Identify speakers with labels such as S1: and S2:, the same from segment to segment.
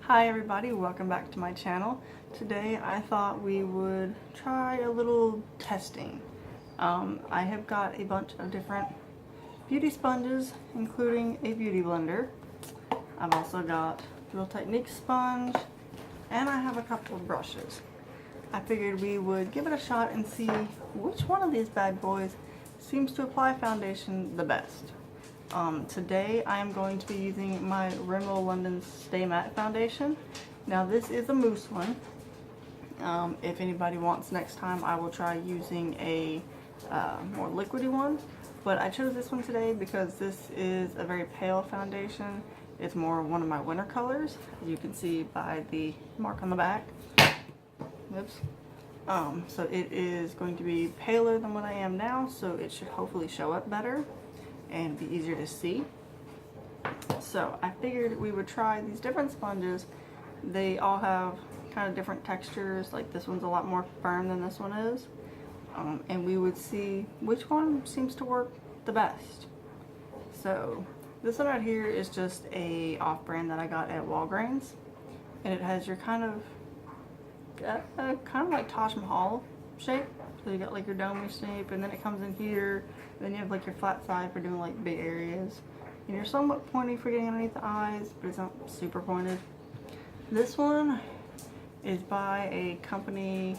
S1: Hi everybody, welcome back to my channel. Today I thought we would try a little testing. I have got a bunch of different beauty sponges, including a beauty blender. I've also got Real Technique sponge, and I have a couple of brushes. I figured we would give it a shot and see which one of these bad boys seems to apply foundation the best. Today I am going to be using my Rimmel London Stay Matte foundation. Now this is a mousse one. If anybody wants, next time I will try using a more liquidy one. But I chose this one today because this is a very pale foundation. It's more one of my winter colors, as you can see by the mark on the back. Oops. So it is going to be paler than what I am now, so it should hopefully show up better and be easier to see. So I figured we would try these different sponges. They all have kind of different textures, like this one's a lot more firm than this one is. And we would see which one seems to work the best. So this one right here is just a off-brand that I got at Walgreens, and it has your kind of like Taj Mahal shape. So you got like your dome shape, and then it comes in here. Then you have like your flat side for doing like big areas. And you're somewhat pointy for getting underneath the eyes, but it's not super pointed. This one is by a company,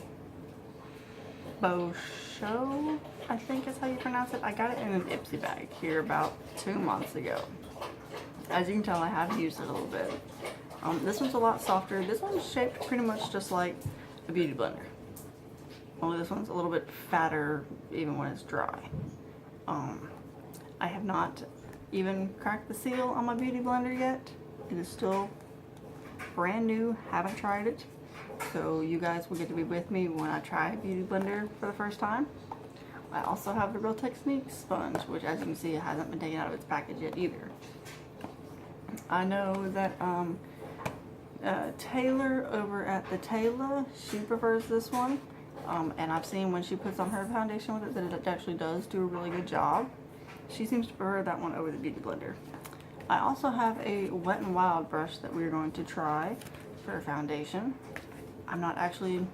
S1: Bosho, I think is how you pronounce it. I got it in an Ipsy bag here about 2 months ago. As you can tell, I have used it a little bit. This one's a lot softer. This one's shaped pretty much just like a beauty blender. Only this one's a little bit fatter even when it's dry. I have not even cracked the seal on my beauty blender yet. It is still brand new, haven't tried it. So you guys will get to be with me when I try a beauty blender for the first time. I also have the Real Technique sponge, which as you can see, it hasn't been taken out of its package yet either. I know that Taylor over at the Taylor, she prefers this one. And I've seen when she puts on her foundation with it that it actually does do a really good job. She seems to prefer that one over the beauty blender. I also have a Wet n Wild brush that we're going to try for foundation. I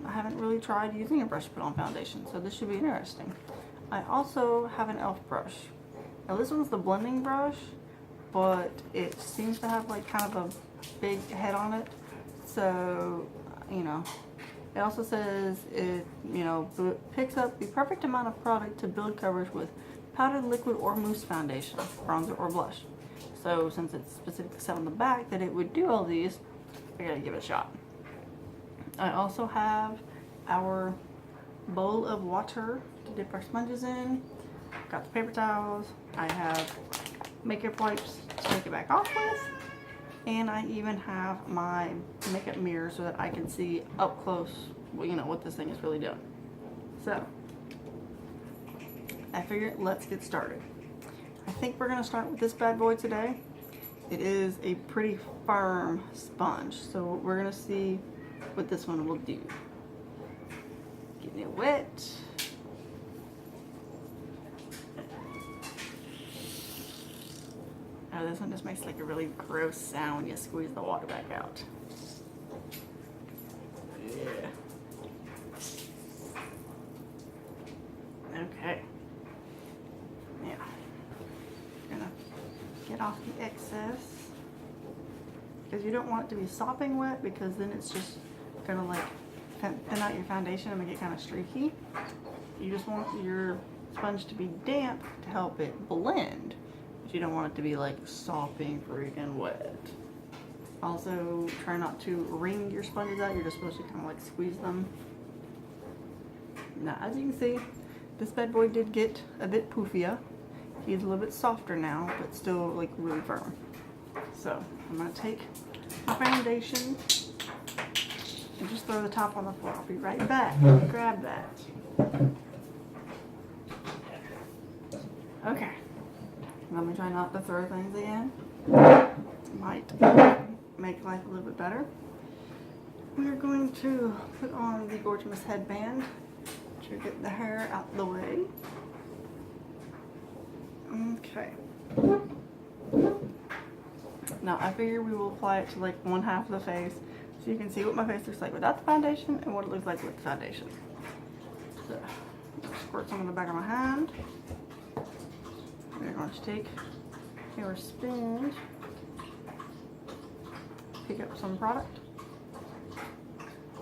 S1: haven't really tried using a brush to put on foundation, so this should be interesting. I also have an e.l.f. brush. Now this one's the blending brush, but it seems to have like kind of a big head on it. So, you know, it also says it, picks up the perfect amount of product to build coverage with powdered liquid or mousse foundation, bronzer or blush. So since it's specifically said on the back that it would do all these, I gotta give it a shot. I also have our bowl of water to dip our sponges in. Got the paper towels. I have makeup wipes to take it back off with. And I even have my makeup mirror so that I can see up close, what this thing is really doing. So, I figured let's get started. I think we're gonna start with this bad boy today. It is a pretty firm sponge, so we're gonna see what this one will do. Getting it wet. Oh, this one just makes like a really gross sound when you squeeze the water back out. Yeah. Okay. Yeah. Gonna get off the excess, because you don't want it to be sopping wet, because then it's just gonna like thin out your foundation and make it kind of streaky. You just want your sponge to be damp to help it blend. You don't want it to be like sopping freaking wet. Also, try not to wring your sponges out. You're just supposed to kind of like squeeze them. Now, as you can see, this bad boy did get a bit poofier. He's a little bit softer now, but still like really firm. So I'm gonna take my foundation and just throw the top on the floor. I'll be right back. Grab that. Okay. Let me try not to throw things again. Might make life a little bit better. We're going to put on the Gorgeous headband to get the hair out of the way. Okay. Now I figure we will apply it to like one half of the face so you can see what my face looks like without the foundation and what it looks like with the foundation. So, squirt some in the back of my hand. We're going to take your sponge, pick up some product,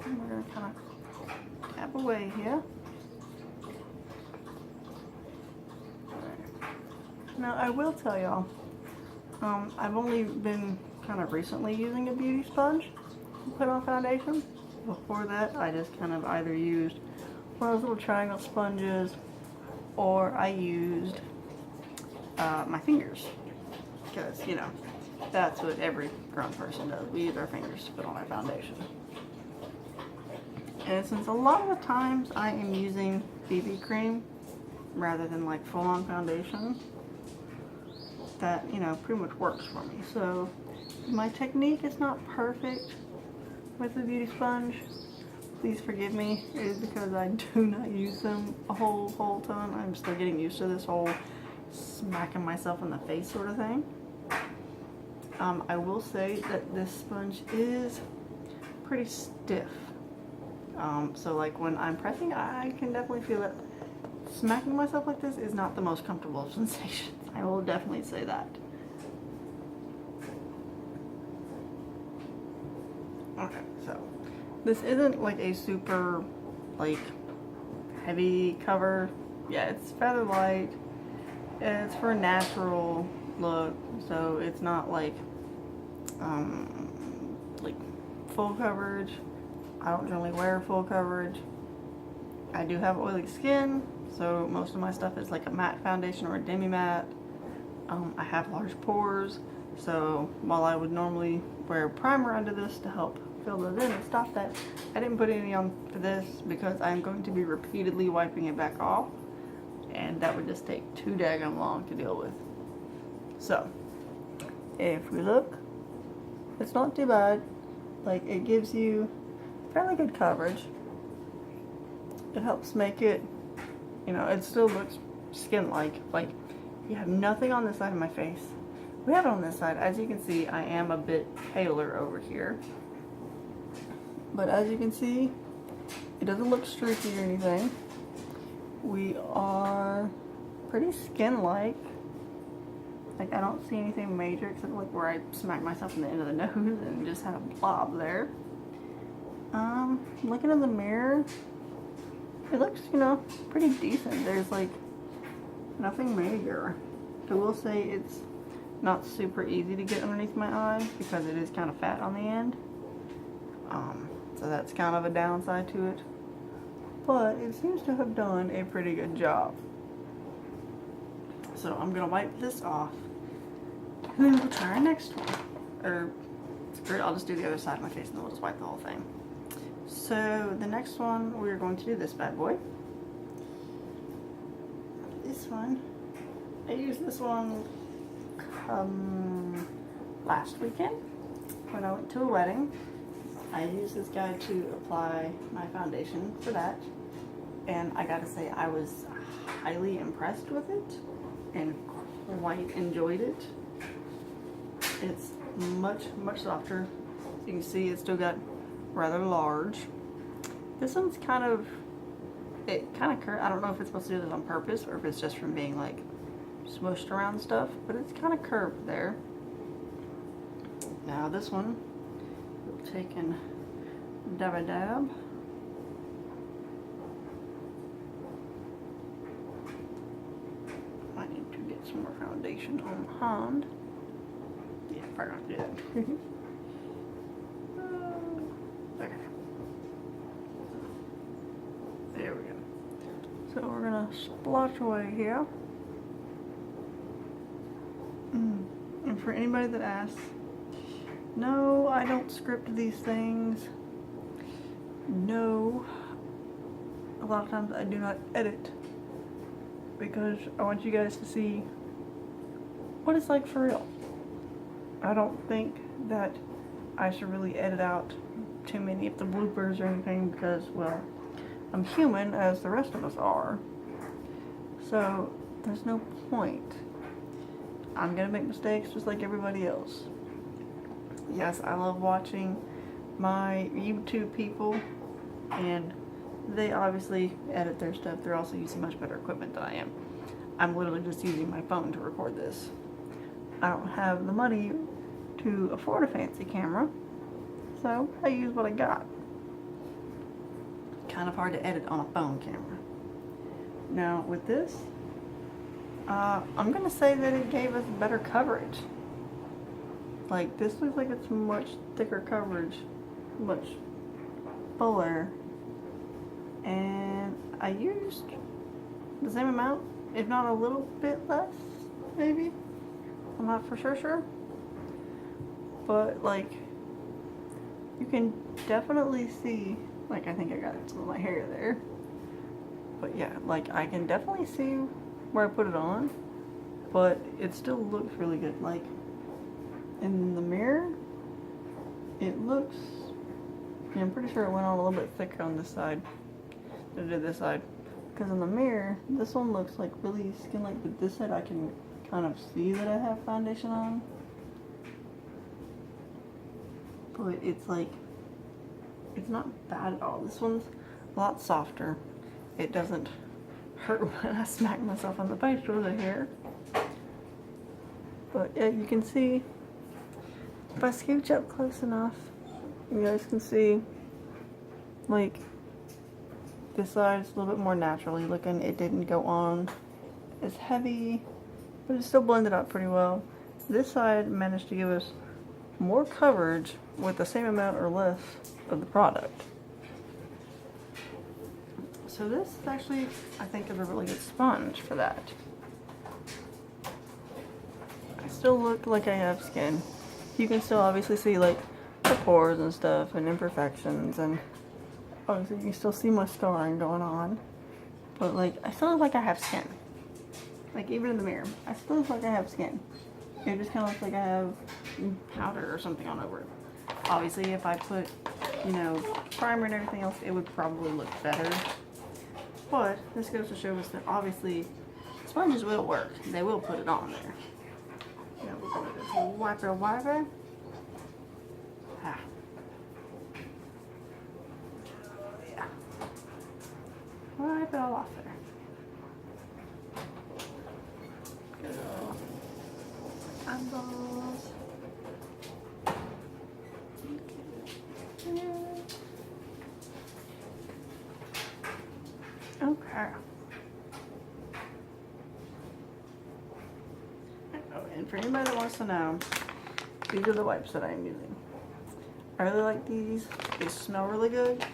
S1: and we're going to kind of tap away here. Now I will tell y'all, I've only been kind of recently using a beauty sponge to put on foundation. Before that, I just kind of either used one of those little triangle sponges, or I used my fingers, because, you know, that's what every grown person does. We use our fingers to put on our foundation. And since a lot of the times I am using BB cream rather than like full-on foundation, that, you know, pretty much works for me. So my technique is not perfect with the beauty sponge. Please forgive me. It is because I do not use them a whole ton. I'm still getting used to this whole smacking myself in the face sort of thing. I will say that this sponge is pretty stiff. So like when I'm pressing, I can definitely feel it. Smacking myself like this is not the most comfortable of sensations. I will definitely say that. Okay, so this isn't like a super like heavy cover. Yeah, it's feather light. It's for a natural look, so it's not like full coverage. I don't generally wear full coverage. I do have oily skin, so most of my stuff is like a matte foundation or a demi matte. I have large pores, so while I would normally wear primer under this to help fill those in and stop that, I didn't put any on for this because I'm going to be repeatedly wiping it back off, and that would just take too daggone long to deal with. So if we look, it's not too bad. Like, it gives you fairly good coverage. It helps make it, you know, it still looks skin-like. Like, you have nothing on this side of my face. We have it on this side. As you can see, I am a bit paler over here. But as you can see, it doesn't look streaky or anything. We are pretty skin-like. Like, I don't see anything major except like where I smack myself in the end of the nose and just have a blob there. Looking in the mirror, it looks, you know, pretty decent. There's like nothing major. I will say it's not super easy to get underneath my eye because it is kind of fat on the end. So that's kind of a downside to it. But it seems to have done a pretty good job. So I'm gonna wipe this off, and then we'll try our next one. Or, screw it, I'll just do the other side of my face and then we'll just wipe the whole thing. So the next one, we're going to do this bad boy. This one, I used this one last weekend when I went to a wedding. I used this guy to apply my foundation for that, and I gotta say I was highly impressed with it and quite enjoyed it. It's much softer. You can see it's still got rather large. This one's kind of curved. I don't know if it's supposed to do this on purpose or if it's just from being like smushed around stuff, but it's kind of curved there. Now this one, we'll take and dab a dab. I need to get some more foundation on the hand. Yeah, probably not do that. Okay. There we go. So we're gonna splotch away here. And for anybody that asks, no, I don't script these things. No, a lot of times I do not edit because I want you guys to see what it's like for real. I don't think that I should really edit out too many of the bloopers or anything because, well, I'm human as the rest of us are. So there's no point. I'm gonna make mistakes just like everybody else. yes, I love watching my YouTube people, and they obviously edit their stuff. They're also using much better equipment than I am. I'm literally just using my phone to record this. I don't have the money to afford a fancy camera, so I use what I got. Kind of hard to edit on a phone camera. Now with this, I'm gonna say that it gave us better coverage. Like, this looks like it's much thicker coverage, much fuller, and I used the same amount, if not a little bit less, maybe. I'm not for sure, but like, you can definitely see, like, I think I got some of my hair there, but yeah, like, I can definitely see where I put it on, but it still looks really good. Like, in the mirror, it looks, yeah, I'm pretty sure it went on a little bit thicker on this side than it did this side, because in the mirror, this one looks like really skin like, but this side I can kind of see that I have foundation on, but it's like, it's not bad at all. This one's a lot softer. It doesn't hurt when I smack myself on the face with the hair. But yeah, you can see, if I scooch up close enough, you guys can see, like, this side is a little bit more naturally looking. It didn't go on as heavy, but it still blended out pretty well. This side managed to give us more coverage with the same amount or less of the product. So this actually, I think, is a really good sponge for that. I still look like I have skin. You can still obviously see, like, the pores and stuff and imperfections, and obviously you can still see my scarring going on, but like, I still look like I have skin. Like, even in the mirror, I still look like I have skin. It just kind of looks like I have powder or something on over it. Obviously, if I put, you know, primer and everything else, it would probably look better. But this goes to show us that obviously sponges will work. They will put it on there. Now we're going to just wipe it. Ah. Yeah. Wipe it all off there. Good old eyeballs. Okay. Oh, and for anybody that wants to know, these are the wipes that I'm using. I really like these. They smell really good.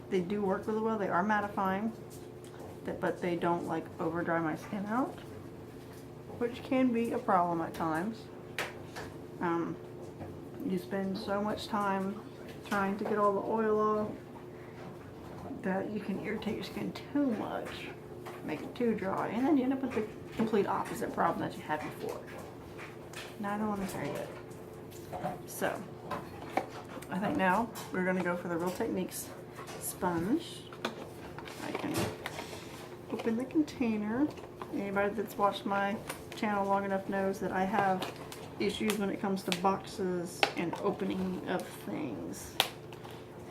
S1: They do work really well. They are mattifying, but they don't like over dry my skin out, which can be a problem at times. You spend so much time trying to get all the oil off that you can irritate your skin too much, make it too dry, and then you end up with the complete opposite problem that you had before. Now I don't want to say it. So, I think now we're going to go for the Real Techniques sponge. I can open the container. Anybody that's watched my channel long enough knows that I have issues when it comes to boxes and opening of things.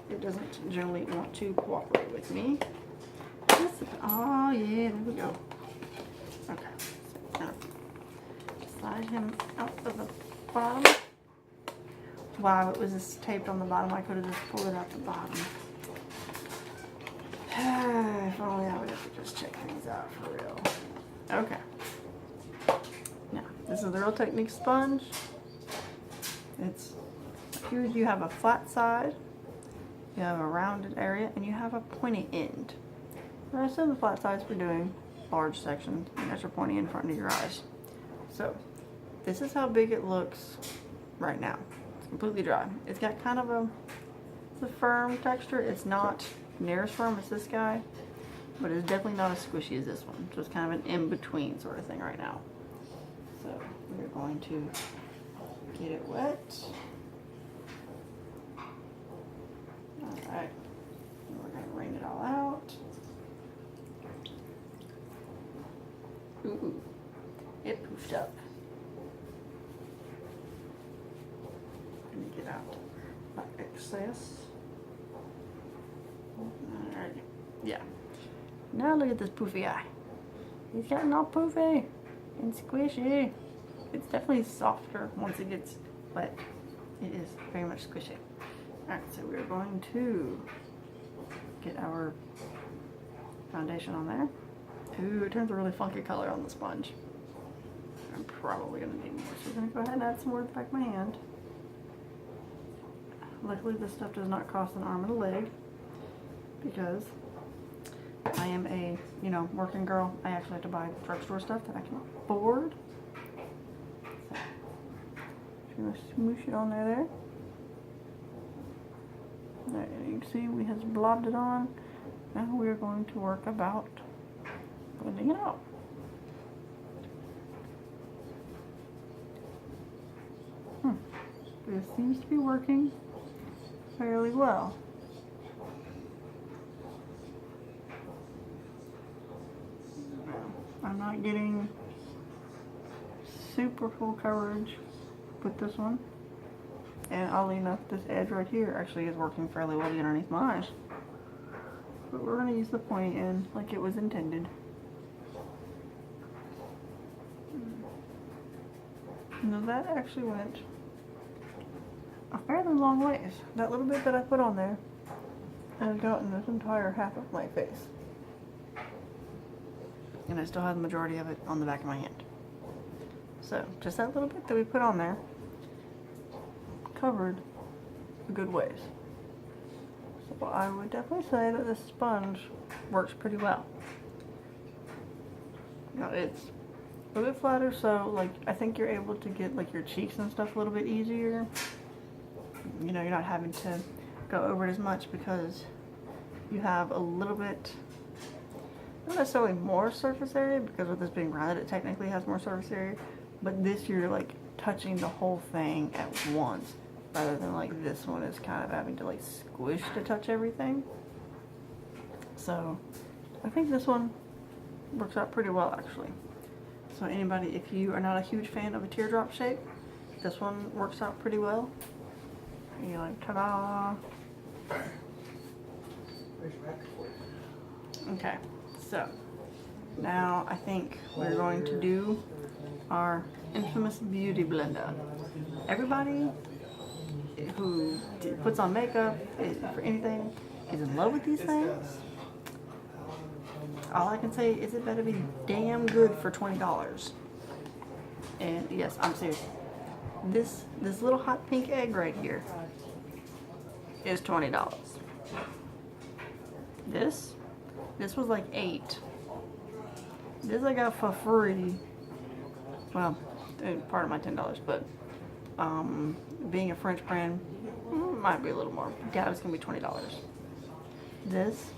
S1: It doesn't generally want to cooperate with me. Oh yeah, there we go. Okay, so now slide him out of the bottom. Wow, it was just taped on the bottom. I could have just pulled it out the bottom. If only I would have to just check things out for real. Okay. Now, this is the Real Techniques sponge. It's huge. You have a flat side, you have a rounded area, and you have a pointy end. The rest of the flat sides we're doing large sections, and that's your pointy in front of your eyes. So, this is how big it looks right now. It's completely dry. It's got kind of it's a firm texture. It's not near as firm as this guy, but it's definitely not as squishy as this one. So it's kind of an in-between sort of thing right now. So we're going to get it wet. Alright, we're going to wring it all out. Ooh, it poofed up. Let me get out excess. Alright, yeah. Now look at this poofy eye. He's gotten all poofy and squishy. It's definitely softer once it gets wet. It is very much squishy. Alright, so we're going to get our foundation on there. Ooh, it turns a really funky color on the sponge. I'm probably going to need more, so we're going to go ahead and add some more to the back of my hand. Luckily this stuff does not cost an arm and a leg, because I am a, you know, working girl. I actually have to buy drugstore stuff that I can afford. So, just going to smoosh it on there. There, you can see we have blobbed it on. Now we're going to work about blending it out. This seems to be working fairly well. I'm not getting super full coverage with this one. And oddly enough, this edge right here actually is working fairly well underneath my eyes. But we're going to use the pointy end like it was intended. Now that actually went a fairly long ways. That little bit that I put on there has gotten this entire half of my face. And I still have the majority of it on the back of my hand. So, just that little bit that we put on there covered a good ways. So I would definitely say that this sponge works pretty well. Now it's a little bit flatter, so like I think you're able to get like your cheeks and stuff a little bit easier. You know, you're not having to go over it as much because you have a little bit, not necessarily more surface area, because with this being rounded it technically has more surface area, but this you're like touching the whole thing at once, rather than like this one is kind of having to like squish to touch everything. So I think this one works out pretty well actually. So anybody, if you are not a huge fan of a teardrop shape, this one works out pretty well. And you're like, ta-da! Okay, so now I think we're going to do our infamous beauty blender. Everybody who puts on makeup for anything is in love with these things. All I can say is it better be damn good for $20. And yes, I'm serious. This little hot pink egg right here is $20. This was like $8. This I got for free. Well, part of my $10, but being a French brand might be a little more. Yeah, it's gonna be $20. This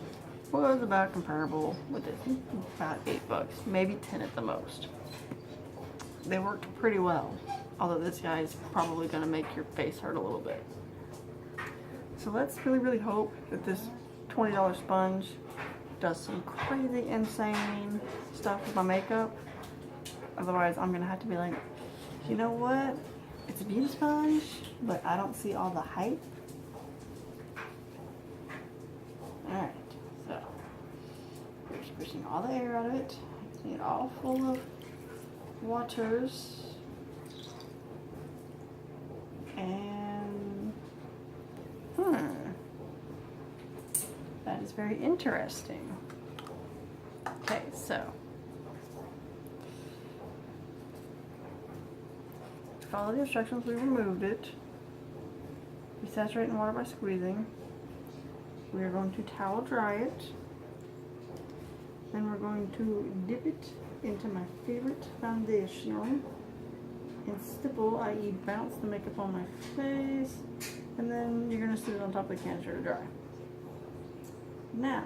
S1: was about comparable with this, about $8, maybe 10 at the most. They worked pretty well, although this guy is probably gonna make your face hurt a little bit. So let's really hope that this $20 sponge does some crazy insane stuff with my makeup. Otherwise I'm gonna have to be like, you know what, it's a beauty sponge, but I don't see all the hype. Alright, so we're squishing all the air out of it, getting it all full of waters, and that is very interesting. Okay, so to follow the instructions, we removed it. We saturate in water by squeezing. We are going to towel dry it. Then we're going to dip it into my favorite foundation and stipple, i.e. bounce the makeup on my face, and then you're going to sit it on top of the canister to dry. Now,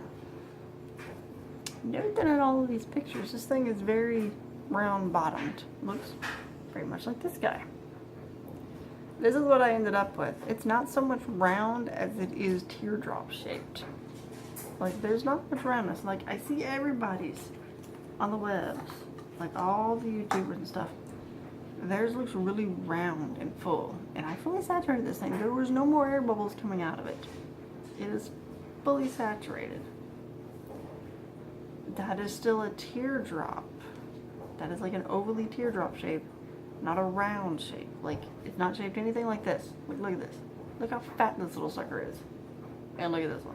S1: note that in all of these pictures, this thing is very round bottomed. Looks very much like this guy. This is what I ended up with. It's not so much round as it is teardrop shaped. Like, there's not much roundness. Like, I see everybody's on the webs, like all the YouTubers and stuff. Theirs looks really round and full. And I fully saturated this thing. There was no more air bubbles coming out of it. It is fully saturated. That is still a teardrop. That is like an ovally teardrop shape, not a round shape. Like, it's not shaped anything like this. Look at this. Look how fat this little sucker is. And look at this one.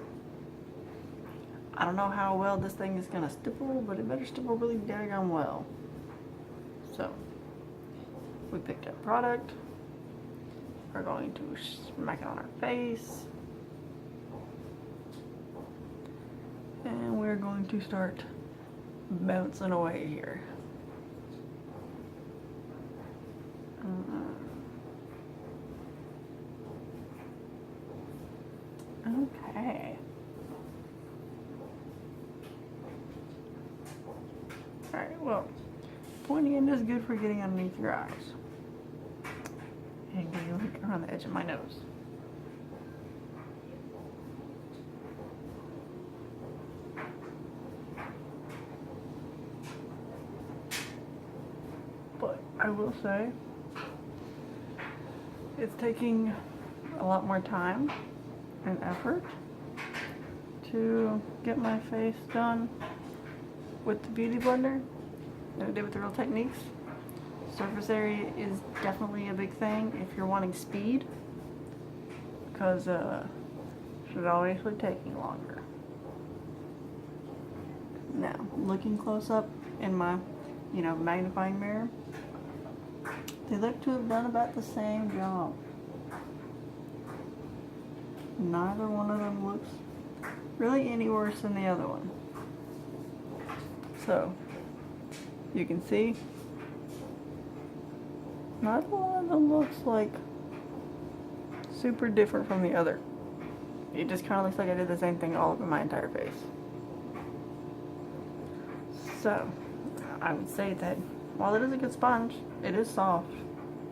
S1: I don't know how well this thing is gonna stipple, but it better stipple really daggone well. So, we picked up product. We're going to smack it on our face. And we're going to start bouncing away here. Okay. Alright, well, pointy end is good for getting underneath your eyes. And getting like around the edge of my nose. But I will say, it's taking a lot more time and effort to get my face done with the Beauty Blender than I did with the Real Techniques. Surface area is definitely a big thing if you're wanting speed, because it's obviously taking longer. Now, looking close up in my, magnifying mirror, they look to have done about the same job. Neither one of them looks really any worse than the other one. So, you can see, neither one of them looks like super different from the other. It just kind of looks like I did the same thing all over my entire face. So, I would say that while it is a good sponge, it is soft.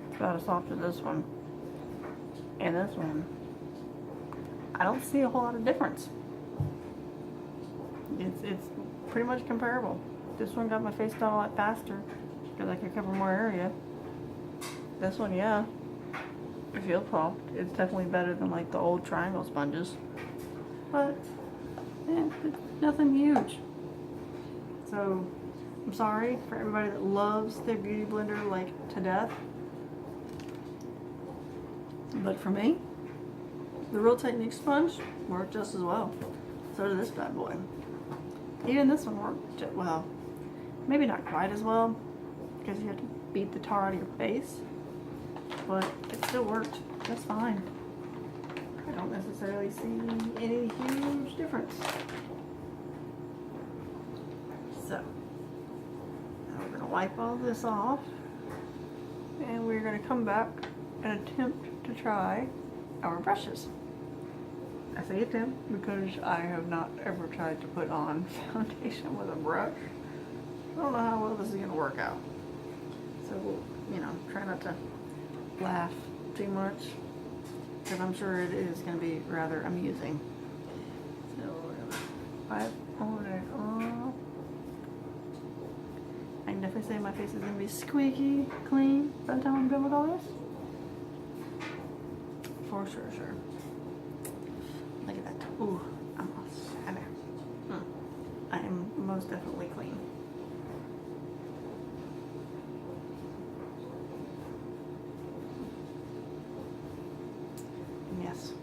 S1: It's about as soft as this one. And this one, I don't see a whole lot of difference. It's pretty much comparable. This one got my face done a lot faster because I could cover more area. This one, yeah, it feels soft. It's definitely better than like the old triangle sponges, but it's nothing huge. So I'm sorry for everybody that loves their Beauty Blender like to death, but for me, the Real Techniques sponge worked just as well. So did this bad boy. Even this one worked well. Maybe not quite as well because you have to beat the tar out of your face, but it still worked just fine. I don't necessarily see any huge difference. So, now we're going to wipe all this off, and we're going to come back and attempt to try our brushes. I say attempt because I have not ever tried to put on foundation with a brush. I don't know how well this is going to work out. So we'll, try not to laugh too much, because I'm sure it is going to be rather amusing. So we're going to wipe all that off. I can definitely say my face is going to be squeaky clean by the time I'm done with all this. For sure. Look at that. Ooh, almost. I am most definitely clean. Yes.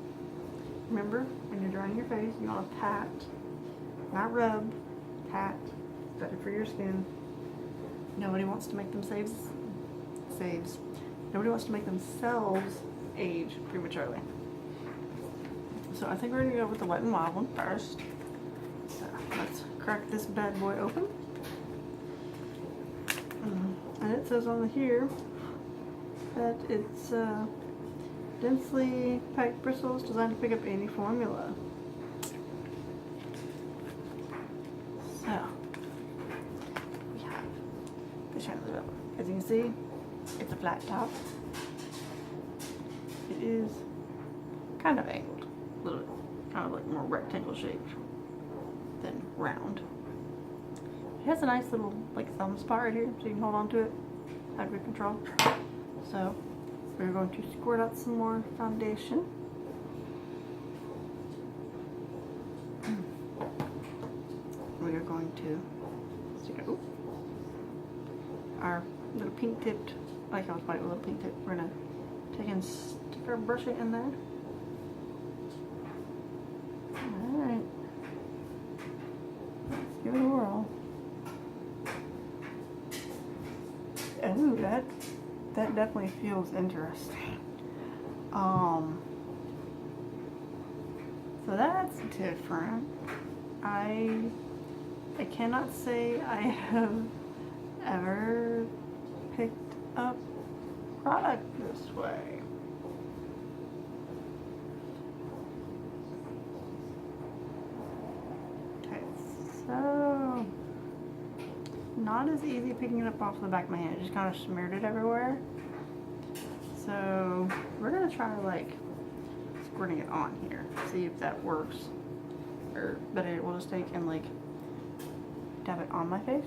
S1: Remember, when you're drying your face, you want to pat, not rub, pat. It's better for your skin. Nobody wants to make themselves Nobody wants to make themselves age prematurely. So I think we're going to go with the Wet n Wild one first. So let's crack this bad boy open. And it says on here that it's densely packed bristles designed to pick up any formula. So we have the Chandler's Belt. As you can see, it's a flat top. It is kind of angled, a little bit, kind of like more rectangle shaped than round. It has a nice little like thumb spot right here, so you can hold on to it, have good control. So we're going to squirt out some more foundation. We are going to our little pink tipped, like I was white with a little pink tip. We're gonna take and stick our brush in there. Alright. Let's give it a whirl. Oh, that definitely feels interesting. So that's different. I cannot say I have ever picked up product this way. Okay, so not as easy picking it up off the back of my hand. It just kind of smeared it everywhere. So we're gonna try like squirting it on here, see if that works. Or better, we'll just take and like dab it on my face.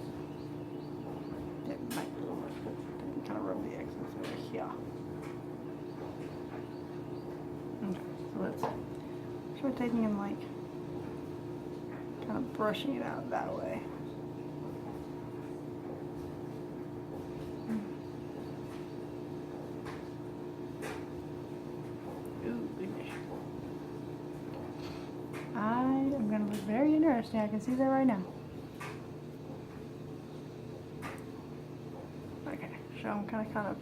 S1: It might be a little much, but I can kind of rub the excess over here. Okay, so let's try taking and like kind of brushing it out that way. I'm going to look very interesting. I can see that right now. Okay, so I'm kind of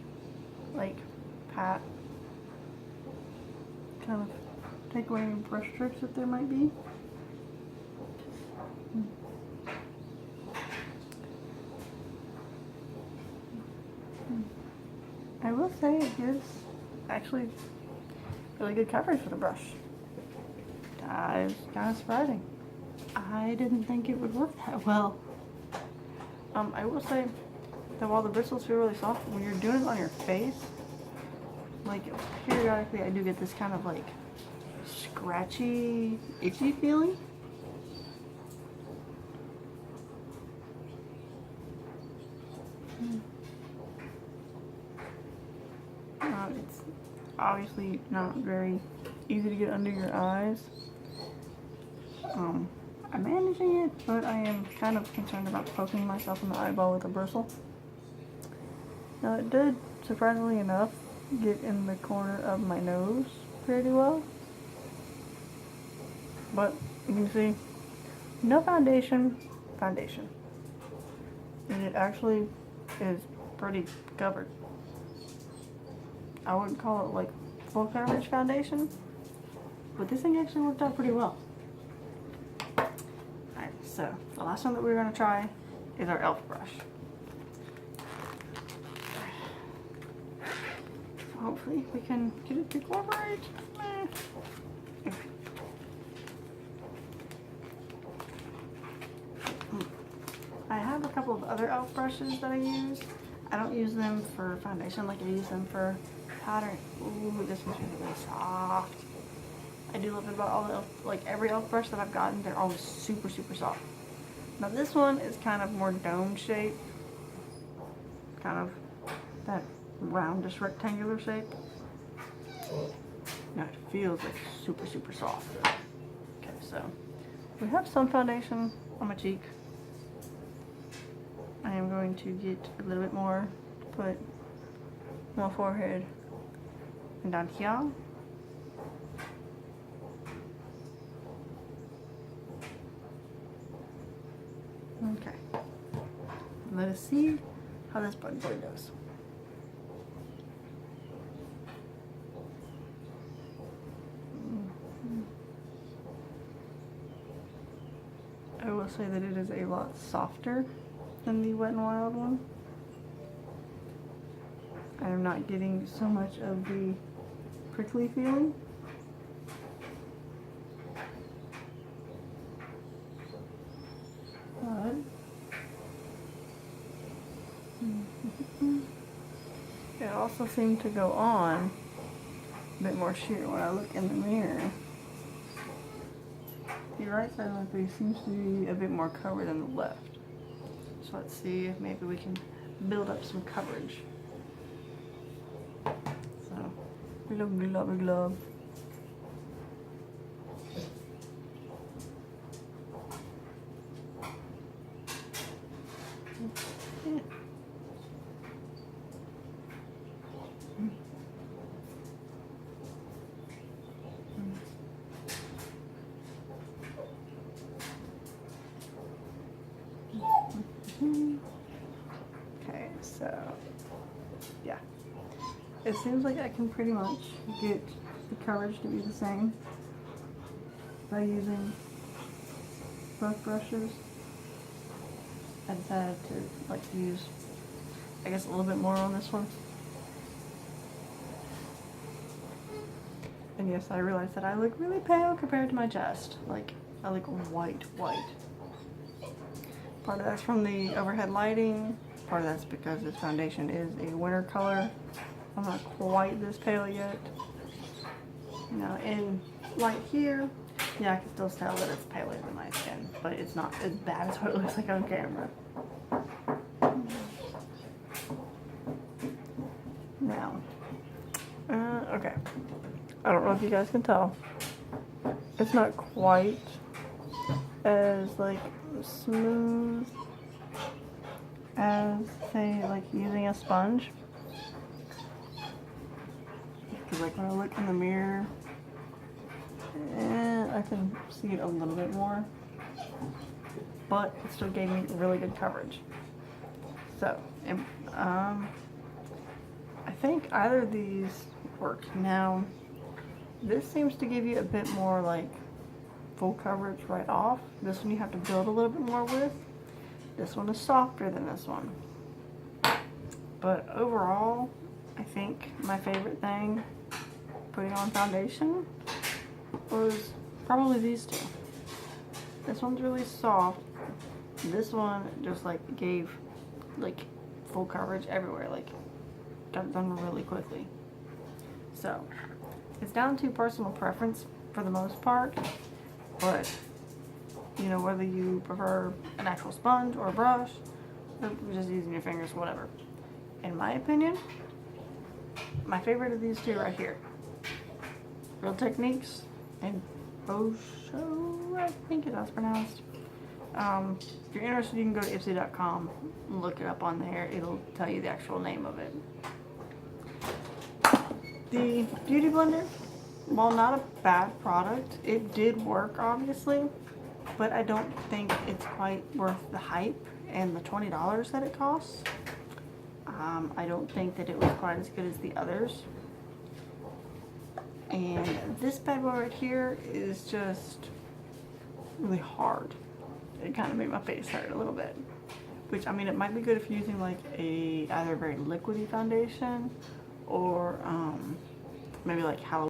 S1: like pat, kind of take away any brush strokes that there might be. I will say it gives actually really good coverage for the brush. That is kind of surprising. I didn't think it would work that well. I will say that while the bristles feel really soft, when you're doing it on your face, like periodically I do get this kind of like scratchy, itchy feeling. It's obviously not very easy to get under your eyes. I'm managing it, but I am kind of concerned about poking myself in the eyeball with a bristle. Now it did, surprisingly enough, get in the corner of my nose pretty well. But you can see, no foundation. And it actually is pretty covered. I wouldn't call it like full coverage foundation, but this thing actually worked out pretty well. Alright, so the last one that we're going to try is our e.l.f. brush. So hopefully we can get it to cooperate. I have a couple of other e.l.f. brushes that I use. I don't use them for foundation like I use them for powder. Ooh, this one's really soft. I do love it about all the e.l.f., like every e.l.f. brush that I've gotten, they're always super, super soft. Now this one is kind of more dome shape. Kind of that roundish rectangular shape. Now it feels like super, super soft. Okay, so we have some foundation on my cheek. I am going to get a little bit more to put on my forehead and down here. Okay. Let us see how this bad boy does. I will say that it is a lot softer than the Wet n Wild one. I am not getting so much of the prickly feeling. But it also seemed to go on a bit more sheer when I look in the mirror. The right side of my face seems to be a bit more covered than the left. So let's see if maybe we can build up some coverage. So Glove, glove, glove. Yeah. Okay, so yeah, it seems like I can pretty much get the coverage to be the same by using both brushes. I decided to like use, I guess, a little bit more on this one. And yes, I realized that I look really pale compared to my chest. Like, I look white. Part of that's from the overhead lighting. Part of that's because this foundation is a winter color. I'm not quite this pale yet. Now, in light here, yeah, I can still tell that it's paler than my skin, but it's not as bad as what it looks like on camera. Now, okay. I don't know if you guys can tell. It's not quite as like smooth as, say, like using a sponge. Because like when I look in the mirror, I can see it a little bit more, but it still gave me really good coverage. So, I think either of these work. Now, this seems to give you a bit more like full coverage right off. This one you have to build a little bit more with. This one is softer than this one. But overall, I think my favorite thing putting on foundation was probably these two. This one's really soft. This one just like gave like full coverage everywhere, like got it done really quickly. So it's down to personal preference for the most part, but you know, whether you prefer an actual sponge or a brush or just using your fingers, whatever. In my opinion, my favorite of these two right here, Real Techniques and Bosho, I think it is pronounced. If you're interested, you can go to Ipsy.com and look it up on there. It'll tell you the actual name of it. The Beauty Blender, while not a bad product, it did work obviously, but I don't think it's quite worth the hype and the $20 that it costs. I don't think that it was quite as good as the others. And this bad boy right here is just really hard. It kind of made my face hurt a little bit. Which, I mean, it might be good if you're using like either a very liquidy foundation or maybe like Halloween.